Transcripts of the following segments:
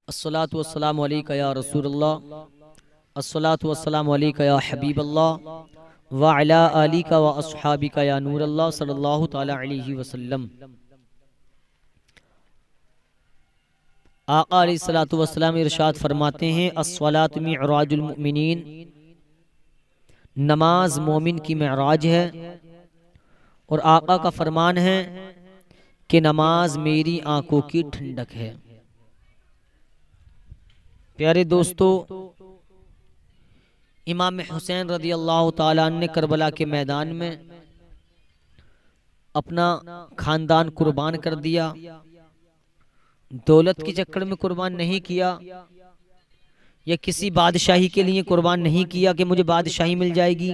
अस्सलातु वस्सलामु अलैका या रसूलल्लाह, अस्सलातु वस्सलामु अलैका या हबीबल्लाह व अला आलिका व अस्हाबिका या नूरल्लाह सल्लल्लाहु तआला अलैहि वसल्लम। आका अलैहिस्सलातु वस्सलाम इरशाद फरमाते हैं, अस्सलातु मिअराजुल मुमिनीन, नमाज मोमिन की मेराज है। और आका का फरमान है कि नमाज मेरी आंखों की ठंडक है। प्यारे दोस्तों, इमाम हुसैन रदी अल्लाह ताला अन्हु ने करबला के मैदान में अपना खानदान कुर्बान कर दिया। दौलत के चक्कर में कुर्बान नहीं किया या किसी बादशाही के लिए कुर्बान नहीं किया कि मुझे बादशाही मिल जाएगी।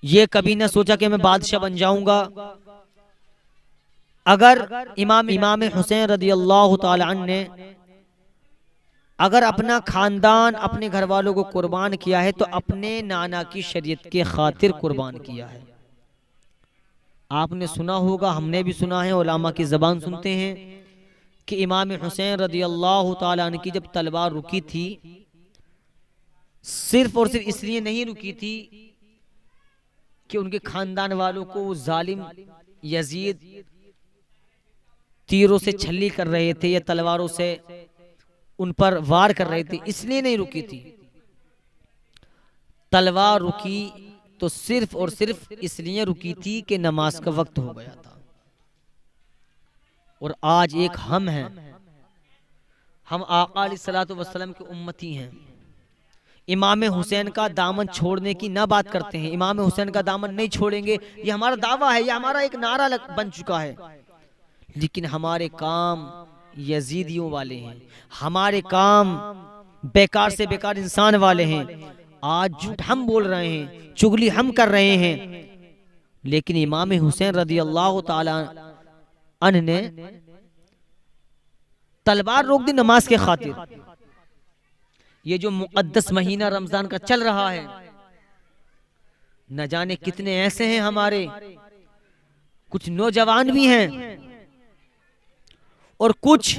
ये कभी ना सोचा कि मैं बादशाह बन जाऊंगा। अगर इमाम हुसैन रदी अल्लाह ताला अन्हु ने अगर अपना खानदान अपने घर वालों को कुर्बान किया है तो अपने नाना की शरीयत के खातिर कुर्बान किया है। आपने सुना होगा, हमने भी सुना है, उलामा की ज़बान सुनते हैं कि इमाम हुसैन रदी अल्लाह ताला अन्हु की जब तलवार रुकी थी, सिर्फ और सिर्फ इसलिए नहीं रुकी थी कि उनके खानदान वालों को जालिम यजीद तीरों से छल्ली कर रहे थे या तलवारों से उन पर वार कर रहे थे, इसलिए नहीं रुकी थी। तलवार रुकी तो सिर्फ और सिर्फ इसलिए रुकी थी कि नमाज का वक्त हो गया था। और आज एक हम हैं, हम आका अलैहिस्सलातु वस्सलाम के उम्मती हैं। इमाम हुसैन का दामन छोड़ने की ना बात करते हैं, इमाम हुसैन का दामन नहीं छोड़ेंगे, ये हमारा दावा है, ये हमारा एक नारा बन चुका है। लेकिन हमारे काम यजीदियों वाले हैं, हमारे काम बेकार से बेकार इंसान वाले हैं। आज झूठ हम बोल रहे हैं, चुगली हम कर रहे हैं, लेकिन इमाम हुसैन रदी अल्लाह ताला अन्हु ने तलवार रोक दी नमाज के खातिर। ये जो मुक़द्दस महीना रमजान का चल रहा है, न जाने कितने ऐसे हैं हमारे, कुछ नौजवान भी हैं और कुछ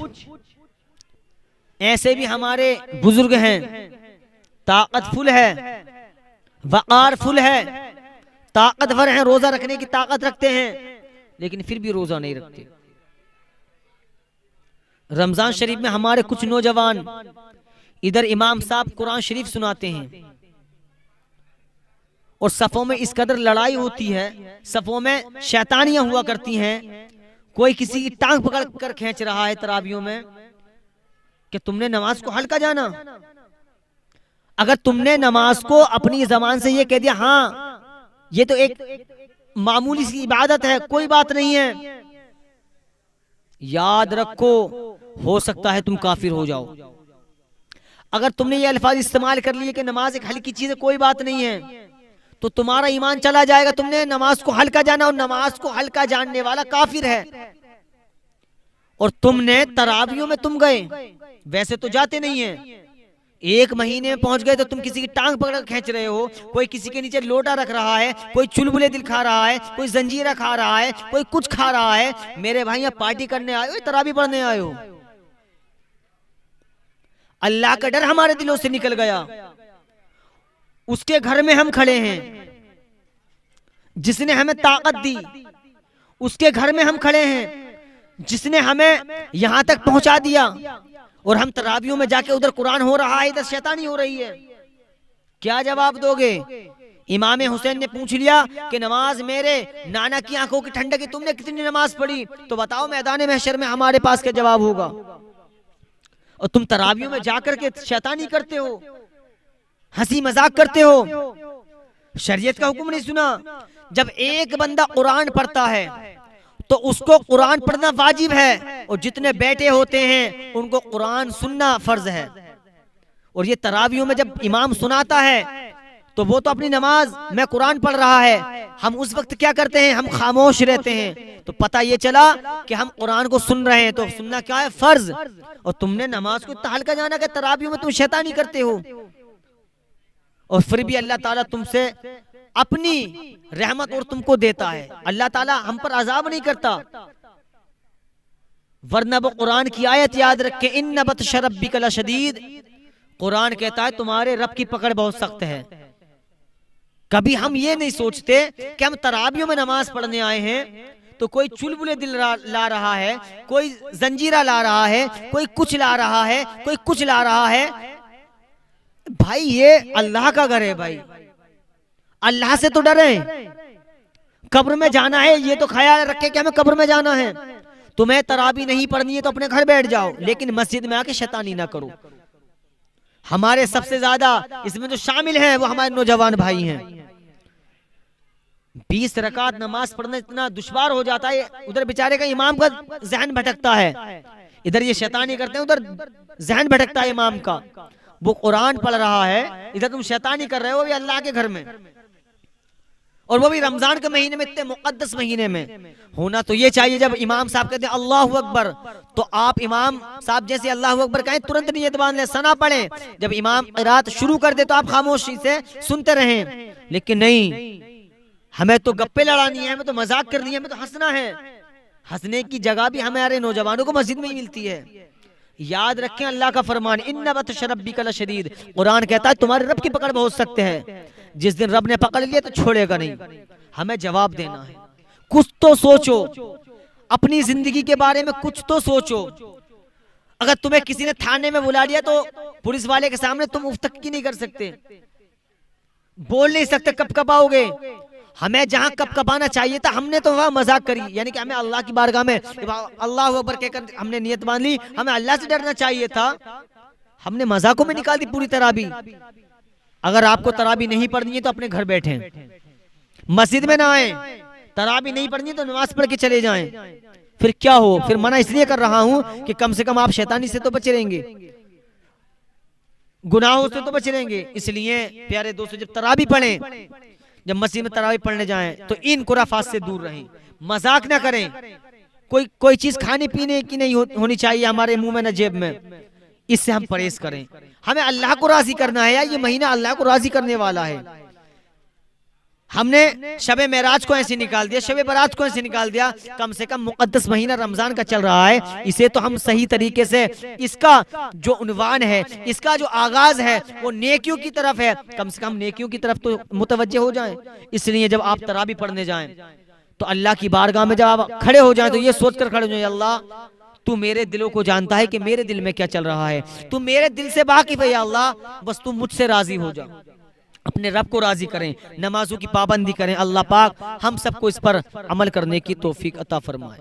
ऐसे भी हमारे बुजुर्ग हैं, ताकतफुल है, वक़ारफुल है, ताकतवर हैं, रोजा रखने की ताकत रखते हैं, लेकिन फिर भी रोजा नहीं रखते। रमजान शरीफ में हमारे कुछ नौजवान इधर इमाम साहब कुरान शरीफ सुनाते हैं और सफों में इस कदर लड़ाई होती है, सफों में शैतानियां हुआ करती हैं। कोई किसी की टांग पकड़ कर खींच रहा है तरावियों में कि तुमने नमाज को हल्का जाना। अगर तुमने नमाज को अपनी जबान से ये कह दिया, हाँ ये तो एक मामूली सी इबादत है, कोई बात नहीं है, याद रखो हो सकता है तुम काफिर हो जाओ। अगर तुमने ये अल्फाज इस्तेमाल कर लिए कि नमाज एक हल्की चीज है, कोई बात नहीं है, तो तुम्हारा ईमान चला जाएगा। तुमने नमाज को हल्का जाना और नमाज को हल्का जानने वाला काफिर है। और तुमने तरावियों में तुम गए, वैसे तो जाते नहीं है, एक महीने में पहुंच गए तो तुम किसी की टांग पकड़ खींच रहे हो, कोई किसी के नीचे लोटा रख रहा है, कोई चुलबुले दिल खा रहा है, कोई जंजीरा खा रहा है, कोई कुछ खा रहा है। मेरे भाई यहाँ पार्टी करने आए हो, तरावी पढ़ने आए हो? अल्लाह का डर हमारे दिलों से निकल गया। उसके घर में हम खड़े हैं, जिसने हमें ताकत दी, उसके घर में हम खड़े हैं, जिसने हमें यहां तक पहुंचा दिया, और हम तरावियों में जाके उधर कुरान हो रहा है, इधर शैतानी हो रही है। क्या जवाब दोगे? इमाम हुसैन ने पूछ लिया कि नमाज मेरे नाना की आंखों की ठंडक है, तुमने कितनी नमाज पढ़ी? तो बताओ मैदान महशर में हमारे पास क्या जवाब होगा? और तुम तरावियों में जाकर के शैतानी करते हो, हंसी मजाक करते हो, शरीयत का हुक्म नहीं सुना। जब एक बंदा कुरान पढ़ता है तो उसको कुरान पढ़ना वाजिब है, और जितने बैठे होते हैं उनको कुरान सुनना फर्ज है। और ये तरावियों में जब इमाम सुनाता है तो वो तो अपनी नमाज में कुरान पढ़ रहा है, हम उस वक्त क्या करते हैं? हम खामोश रहते हैं। तो पता ये चला कि हम कुरान को सुन रहे हैं, तो सुनना क्या है? फर्ज। और तुमने नमाज को इतना हल्का जाना कि तरावियों में तुम शैतानी करते हो, और फिर भी अल्लाह ताला तुमसे अपनी रहमत और तुमको देता है। अल्लाह ताला हम पर अजाब नहीं करता, वरना वो कुरान की आयत याद रखे, इन्न बत्श रब्बिक लशदीद। कुरान कहता है तुम्हारे रब की पकड़ बहुत सख्त है। कभी हम ये नहीं सोचते कि हम तराबियों में नमाज पढ़ने आए हैं तो कोई चुलबुले दिल ला रहा है, कोई जंजीरा ला रहा है, कोई कुछ ला रहा है, कोई कुछ ला रहा है। भाई ये अल्लाह का घर है भाई, अल्लाह से तो डरे। कब्र में जाना है ये तो ख्याल रखे कि हमें कब्र में जाना है। तुम्हें तराबी नहीं पढ़नी है तो अपने घर बैठ जाओ, लेकिन मस्जिद में आके शैतानी ना करो। हमारे सबसे ज्यादा इसमें जो शामिल हैं वो हमारे नौजवान भाई हैं। 20 रकात नमाज पढ़ना इतना दुश्वार हो जाता है, उधर बेचारे का इमाम का जहन भटकता है, इधर ये शैतानी करते हैं, उधर जहन भटकता है इमाम का। वो कुरान पढ़ रहा है, इधर तुम शैतानी कर रहे हो, वो भी अल्लाह के घर में, और वो भी रमजान के महीने में, इतने मुकद्दस महीने में। होना तो ये चाहिए जब इमाम साहब कहते हैं अल्लाहु अकबर तो आप इमाम साहब जैसे अल्लाहु अकबर कहें, तुरंत नियत बांध लें, सना पढ़ें। जब इमाम क़िरात शुरू कर दे तो आप खामोशी से सुनते रहें। लेकिन नहीं, हमें तो गप्पे लड़ानी है, हमें तो मजाक करनी है, हमें तो हंसना है। हंसने की जगह भी हमारे नौजवानों को मस्जिद में ही मिलती है। याद रखें अल्लाह का फरमान, इन्न बत्श रब्बिक लशदीद। कुरान कहता है तुम्हारे रब की पकड़ बहुत सख्त है। जिस दिन रब ने पकड़ लिया तो छोड़ेगा नहीं। हमें जवाब देना है। कुछ तो सोचो अपनी जिंदगी के बारे में, कुछ तो सोचो। अगर तुम्हें किसी ने थाने में बुला लिया तो पुलिस वाले के सामने तुम उफ तक की नहीं कर सकते, बोल नहीं सकते, कब कब आओगे। हमें जहां कब कबाना चाहिए था हमने तो वहां मजाक करी, यानी कि हमें अल्लाह की बारगाह में अल्लाह अकबर कहकर हमने नियत मान ली, हमें अल्लाह से डरना चाहिए था, हमने मजाकों में निकाल दी पूरी तराबी। अगर आपको तराबी नहीं पढ़नी है तो अपने घर बैठे, मस्जिद में ना आए। तराबी नहीं पढ़नी तो नमाज पढ़ के चले जाएं। फिर क्या हो, फिर मना इसलिए कर रहा हूं कि कम से कम आप शैतानी से तो बचे रहेंगे, गुनाहों से तो बचे रहेंगे। इसलिए प्यारे दोस्तों, जब तराबी पढ़ें, जब मस्जिद में तरावी पढ़ने जाएं तो इन खुराफात से दूर रहें, मजाक ना करें। कोई चीज खाने पीने की नहीं होनी चाहिए हमारे मुंह में न जेब में, इससे हम परहेज करें। हमें अल्लाह को राजी करना है यार, ये महीना अल्लाह को राजी करने वाला है। हमने शबे मेराज को ऐसे निकाल दिया, शबे बारात को ऐसे निकाल दिया। कम से कम मुकद्दस महीना रमजान का चल रहा है, इसे तो हम सही तरीके से, इसका जो उन्वान है, इसका जो आगाज है वो नेकियों की तरफ है, कम से कम नेकियों की तरफ तो मुतवज्जे हो जाएं। इसलिए जब आप तराबी पढ़ने जाएं तो अल्लाह की बारगाह में जब आप खड़े हो जाएं तो ये सोचकर खड़े हो जाएं, अल्लाह तू मेरे दिलों को जानता है कि मेरे दिल में क्या चल रहा है, तू मेरे दिल से वाकिफ है या अल्लाह, बस तू मुझसे राजी हो जा। अपने रब को राजी करें, नमाजों की पाबंदी करें। अल्लाह पाक हम सबको इस पर अमल करने की तौफीक अता फरमाए।